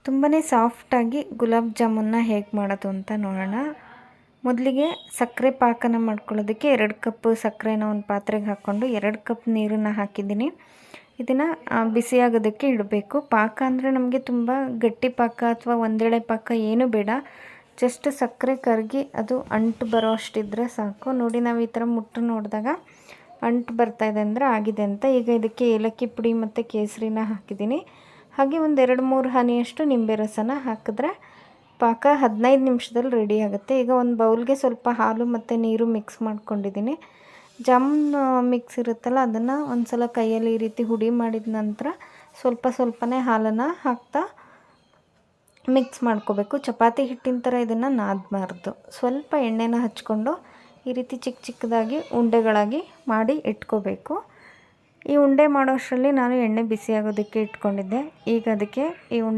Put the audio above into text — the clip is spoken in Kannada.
ತುಂಬಾ ಸಾಫ್ಟಾಗಿ ಗುಲಾಬ್ ಜಾಮೂನ್ನ ಹೇಗೆ ಮಾಡೋದು ಅಂತ ನೋಡೋಣ. ಮೊದಲಿಗೆ ಸಕ್ಕರೆ ಪಾಕನ ಮಾಡ್ಕೊಳ್ಳೋದಕ್ಕೆ 2 ಕಪ್ ಸಕ್ಕರೆನ ಒಂದು ಪಾತ್ರೆಗೆ ಹಾಕ್ಕೊಂಡು 2 ಕಪ್ ನೀರನ್ನು ಹಾಕಿದ್ದೀನಿ. ಇದನ್ನು ಬಿಸಿಯಾಗೋದಕ್ಕೆ ಇಡಬೇಕು. ಪಾಕ ಅಂದರೆ ನಮಗೆ ತುಂಬ ಗಟ್ಟಿ ಪಾಕ ಅಥವಾ ಒಂದೆಳೆ ಪಾಕ ಏನೂ ಬೇಡ. ಜಸ್ಟ್ ಸಕ್ಕರೆ ಕರಗಿ ಅದು ಅಂಟು ಬರೋ ಅಷ್ಟಿದ್ರೆ ಸಾಕು. ನೋಡಿ, ನಾವು ಈ ಥರ ಮುಟ್ಟು ನೋಡಿದಾಗ ಅಂಟು ಬರ್ತಾಯಿದೆ ಅಂದರೆ ಆಗಿದೆ ಅಂತ. ಈಗ ಇದಕ್ಕೆ ಏಲಕ್ಕಿ ಪುಡಿ ಮತ್ತು ಕೇಸರಿನ ಹಾಕಿದ್ದೀನಿ. ಹಾಗೆ ಒಂದು 2-3 ಹನಿಯಷ್ಟು ನಿಂಬೆ ರಸನ ಹಾಕಿದ್ರೆ ಪಾಕ 15 ನಿಮಿಷದಲ್ಲಿ ರೆಡಿ ಆಗುತ್ತೆ. ಈಗ ಒಂದು ಬೌಲ್ಗೆ ಸ್ವಲ್ಪ ಹಾಲು ಮತ್ತು ನೀರು ಮಿಕ್ಸ್ ಮಾಡ್ಕೊಂಡಿದ್ದೀನಿ. ಜಾಮೂನ್ ಮಿಕ್ಸ್ ಇರುತ್ತಲ್ಲ, ಅದನ್ನು ಒಂದು ಸಲ ಕೈಯಲ್ಲಿ ಈ ರೀತಿ ಹುಡಿ ಮಾಡಿದ ನಂತರ ಸ್ವಲ್ಪನೇ ಹಾಲನ್ನು ಹಾಕ್ತಾ ಮಿಕ್ಸ್ ಮಾಡ್ಕೋಬೇಕು. ಚಪಾತಿ ಹಿಟ್ಟಿನ ಥರ ಇದನ್ನು ನಾದಬಾರ್ದು. ಸ್ವಲ್ಪ ಎಣ್ಣೆನ ಹಚ್ಕೊಂಡು ಈ ರೀತಿ ಚಿಕ್ಕದಾಗಿ ಉಂಡೆಗಳಾಗಿ ಮಾಡಿ ಇಟ್ಕೋಬೇಕು. ಈ ಉಂಡೆ ಮಾಡೋ ಅಷ್ಟರಲ್ಲಿ ನಾನು ಎಣ್ಣೆ ಬಿಸಿಯಾಗೋದಕ್ಕೆ ಇಟ್ಕೊಂಡಿದ್ದೆ. ಈಗ ಅದಕ್ಕೆ ಈ ಉಂಡೆ